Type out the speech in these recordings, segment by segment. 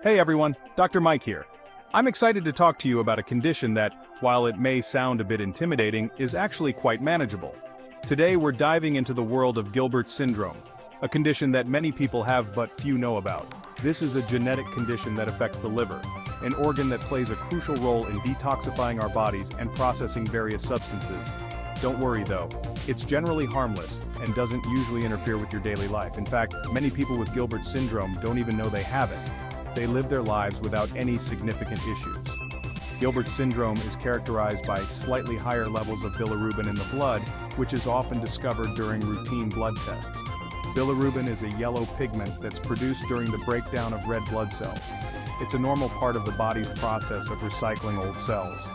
Hey everyone, Dr. Mike here. I'm excited to talk to you about a condition that, while it may sound a bit intimidating, is actually quite manageable. Today we're diving into the world of Gilbert syndrome, a condition that many people have but few know about. This is a genetic condition that affects the liver, an organ that plays a crucial role in detoxifying our bodies and processing various substances. Don't worry though, it's generally harmless and doesn't usually interfere with your daily life. In fact, many people with Gilbert syndrome don't even know they have it. They live their lives without any significant issues. Gilbert syndrome is characterized by slightly higher levels of bilirubin in the blood, which is often discovered during routine blood tests. Bilirubin is a yellow pigment that's produced during the breakdown of red blood cells. It's a normal part of the body's process of recycling old cells.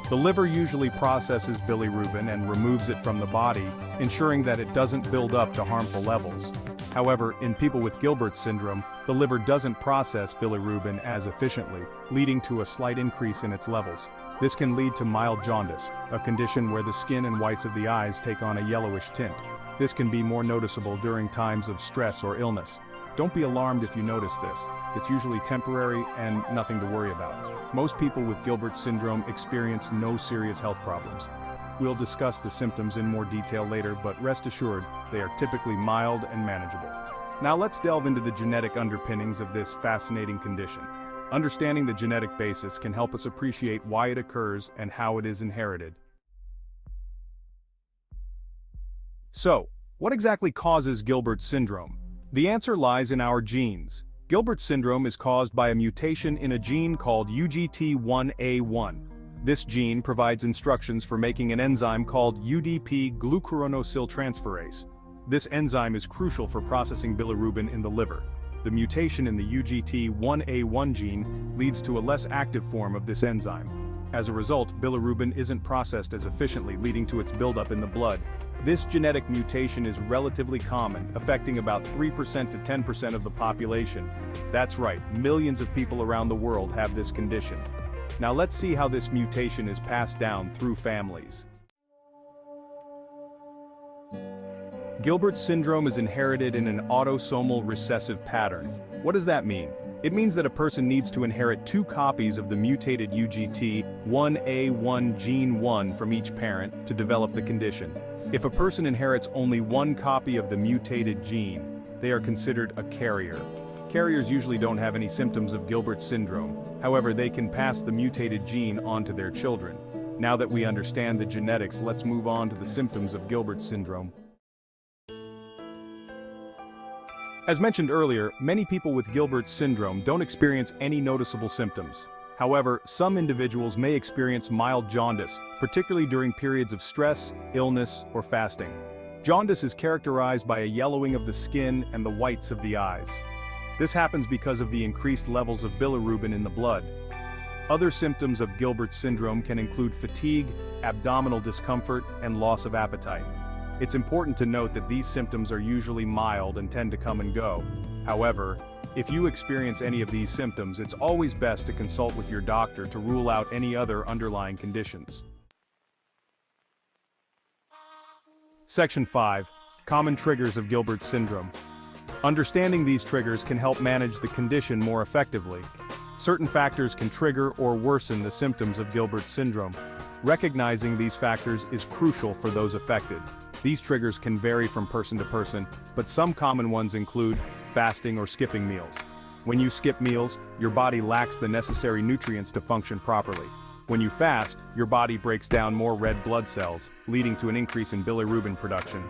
The liver usually processes bilirubin and removes it from the body, ensuring that it doesn't build up to harmful levels. However, in people with Gilbert syndrome, the liver doesn't process bilirubin as efficiently, leading to a slight increase in its levels. This can lead to mild jaundice, a condition where the skin and whites of the eyes take on a yellowish tint. This can be more noticeable during times of stress or illness. Don't be alarmed if you notice this. It's usually temporary and nothing to worry about. Most people with Gilbert syndrome experience no serious health problems. We'll discuss the symptoms in more detail later, but rest assured, they are typically mild and manageable. Now let's delve into the genetic underpinnings of this fascinating condition. Understanding the genetic basis can help us appreciate why it occurs and how it is inherited. So, what exactly causes Gilbert syndrome? The answer lies in our genes. Gilbert syndrome is caused by a mutation in a gene called UGT1A1. This gene provides instructions for making an enzyme called UDP glucuronidyltransferase. This enzyme is crucial for processing bilirubin in the liver. The mutation in the UGT1A1 gene leads to a less active form of this enzyme. As a result, bilirubin isn't processed as efficiently, leading to its buildup in the blood. This genetic mutation is relatively common, affecting about 3% to 10% of the population. That's right, millions of people around the world have this condition. Now let's see how this mutation is passed down through families. Gilbert syndrome is inherited in an autosomal recessive pattern. What does that mean? It means that a person needs to inherit 2 copies of the mutated UGT1A1 gene 1 from each parent to develop the condition. If a person inherits only 1 copy of the mutated gene, they are considered a carrier. Carriers usually don't have any symptoms of Gilbert syndrome. However, they can pass the mutated gene on to their children. Now that we understand the genetics, let's move on to the symptoms of Gilbert syndrome. As mentioned earlier, many people with Gilbert syndrome don't experience any noticeable symptoms. However, some individuals may experience mild jaundice, particularly during periods of stress, illness, or fasting. Jaundice is characterized by a yellowing of the skin and the whites of the eyes. This happens because of the increased levels of bilirubin in the blood. Other symptoms of Gilbert syndrome can include fatigue, abdominal discomfort, and loss of appetite. It's important to note that these symptoms are usually mild and tend to come and go. However, if you experience any of these symptoms, it's always best to consult with your doctor to rule out any other underlying conditions. Section 5. Common triggers of Gilbert syndrome. Understanding these triggers can help manage the condition more effectively. Certain factors can trigger or worsen the symptoms of Gilbert syndrome. Recognizing these factors is crucial for those affected. These triggers can vary from person to person, but some common ones include fasting or skipping meals. When you skip meals, your body lacks the necessary nutrients to function properly. When you fast, your body breaks down more red blood cells, leading to an increase in bilirubin production.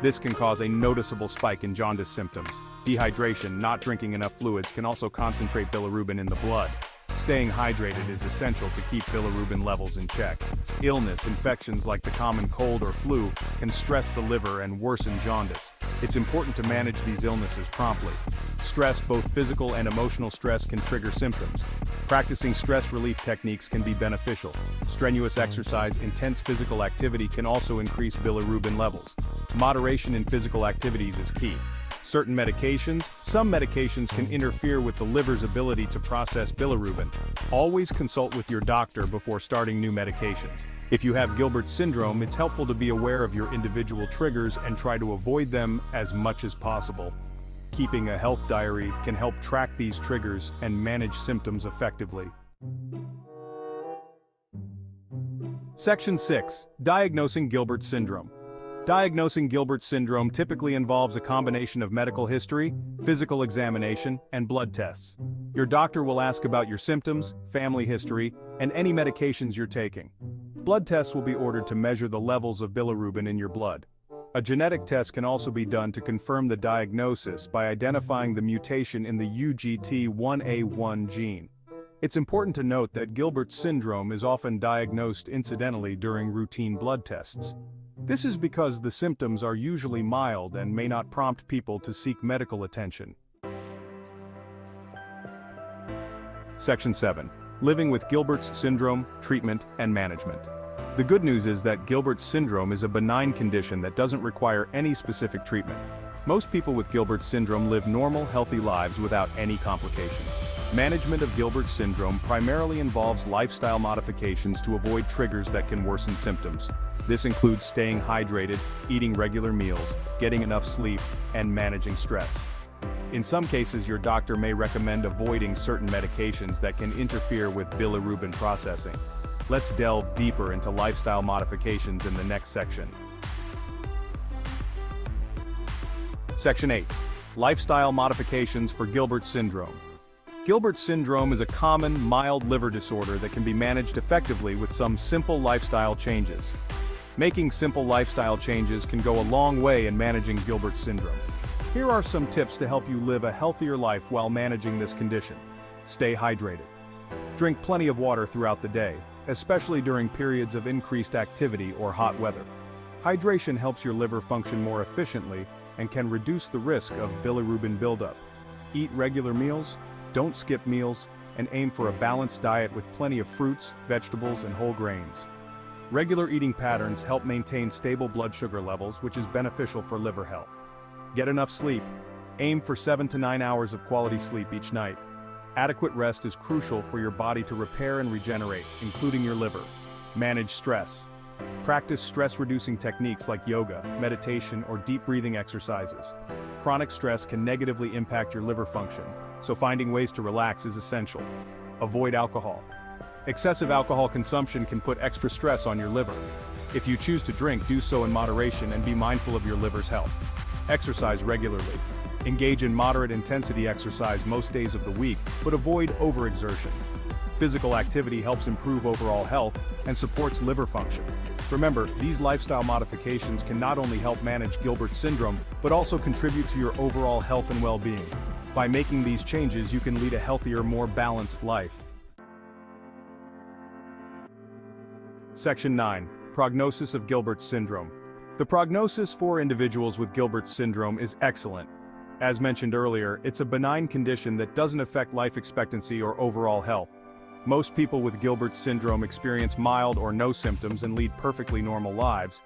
This can cause a noticeable spike in jaundice symptoms. Dehydration, not drinking enough fluids, can also concentrate bilirubin in the blood. Staying hydrated is essential to keep bilirubin levels in check. Illness, infections like the common cold or flu, can stress the liver and worsen jaundice. It's important to manage these illnesses promptly. Stress, both physical and emotional stress, can trigger symptoms. Practicing stress relief techniques can be beneficial. Strenuous exercise, intense physical activity can also increase bilirubin levels. Moderation in physical activities is key. Some medications can interfere with the liver's ability to process bilirubin. Always consult with your doctor before starting new medications. If you have Gilbert syndrome, it's helpful to be aware of your individual triggers and try to avoid them as much as possible. Keeping a health diary can help track these triggers and manage symptoms effectively. Section 6. Diagnosing Gilbert syndrome. Diagnosing Gilbert syndrome typically involves a combination of medical history, physical examination, and blood tests. Your doctor will ask about your symptoms, family history, and any medications you're taking. Blood tests will be ordered to measure the levels of bilirubin in your blood. A genetic test can also be done to confirm the diagnosis by identifying the mutation in the UGT1A1 gene. It's important to note that Gilbert syndrome is often diagnosed incidentally during routine blood tests. This is because the symptoms are usually mild and may not prompt people to seek medical attention. Section 7. Living with Gilbert's syndrome, treatment, and management. The good news is that Gilbert syndrome is a benign condition that doesn't require any specific treatment. Most people with Gilbert syndrome live normal, healthy lives without any complications. Management of Gilbert syndrome primarily involves lifestyle modifications to avoid triggers that can worsen symptoms. This includes staying hydrated, eating regular meals, getting enough sleep, and managing stress. In some cases, your doctor may recommend avoiding certain medications that can interfere with bilirubin processing. Let's delve deeper into lifestyle modifications in the next section. Section 8. Lifestyle modifications for Gilbert syndrome. Gilbert syndrome is a common, mild liver disorder that can be managed effectively with some simple lifestyle changes. Making simple lifestyle changes can go a long way in managing Gilbert syndrome. Here are some tips to help you live a healthier life while managing this condition. Stay hydrated. Drink plenty of water throughout the day, especially during periods of increased activity or hot weather. Hydration helps your liver function more efficiently and can reduce the risk of bilirubin buildup. Eat regular meals, don't skip meals, and aim for a balanced diet with plenty of fruits, vegetables, and whole grains. Regular eating patterns help maintain stable blood sugar levels, which is beneficial for liver health. Get enough sleep. Aim for 7 to 9 hours of quality sleep each night. Adequate rest is crucial for your body to repair and regenerate, including your liver. Manage stress. Practice stress-reducing techniques like yoga, meditation, or deep breathing exercises. Chronic stress can negatively impact your liver function, so finding ways to relax is essential. Avoid alcohol. Excessive alcohol consumption can put extra stress on your liver. If you choose to drink, do so in moderation and be mindful of your liver's health. Exercise regularly. Engage in moderate intensity exercise most days of the week, but avoid overexertion. Physical activity helps improve overall health and supports liver function. Remember, these lifestyle modifications can not only help manage Gilbert syndrome, but also contribute to your overall health and well-being. By making these changes, you can lead a healthier, more balanced life. Section 9. Prognosis of Gilbert syndrome. The prognosis for individuals with Gilbert syndrome is excellent. As mentioned earlier, it's a benign condition that doesn't affect life expectancy or overall health. Most people with Gilbert syndrome experience mild or no symptoms and lead perfectly normal lives.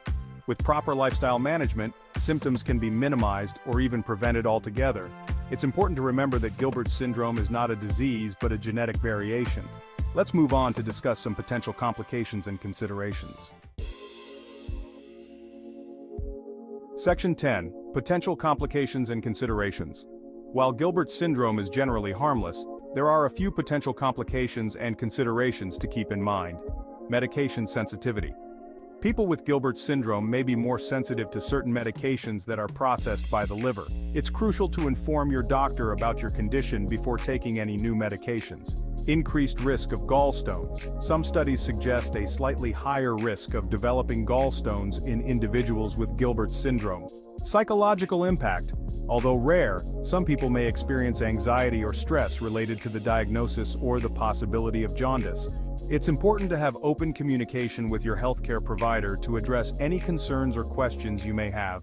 With proper lifestyle management, symptoms can be minimized or even prevented altogether. It's important to remember that Gilbert syndrome is not a disease but a genetic variation. Let's move on to discuss some potential complications and considerations. Section 10. Potential complications and considerations. While Gilbert syndrome is generally harmless, there are a few potential complications and considerations to keep in mind. Medication sensitivity. People with Gilbert syndrome may be more sensitive to certain medications that are processed by the liver. It's crucial to inform your doctor about your condition before taking any new medications. Increased risk of gallstones. Some studies suggest a slightly higher risk of developing gallstones in individuals with Gilbert syndrome. Psychological impact. Although rare, some people may experience anxiety or stress related to the diagnosis or the possibility of jaundice. It's important to have open communication with your healthcare provider to address any concerns or questions you may have.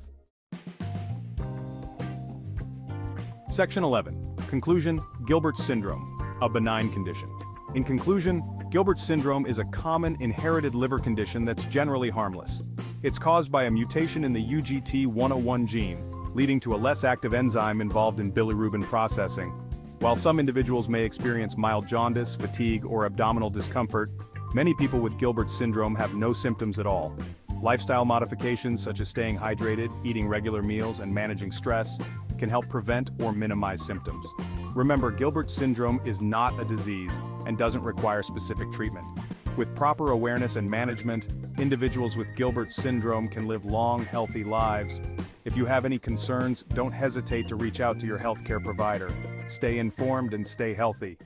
Section 11. Conclusion: Gilbert syndrome, a benign condition. In conclusion, Gilbert syndrome is a common inherited liver condition that's generally harmless. It's caused by a mutation in the UGT1A1 gene, leading to a less active enzyme involved in bilirubin processing. While some individuals may experience mild jaundice, fatigue, or abdominal discomfort, many people with Gilbert syndrome have no symptoms at all. Lifestyle modifications such as staying hydrated, eating regular meals, and managing stress can help prevent or minimize symptoms. Remember, Gilbert syndrome is not a disease and doesn't require specific treatment. With proper awareness and management, individuals with Gilbert syndrome can live long, healthy lives. If you have any concerns, don't hesitate to reach out to your healthcare provider. Stay informed and stay healthy.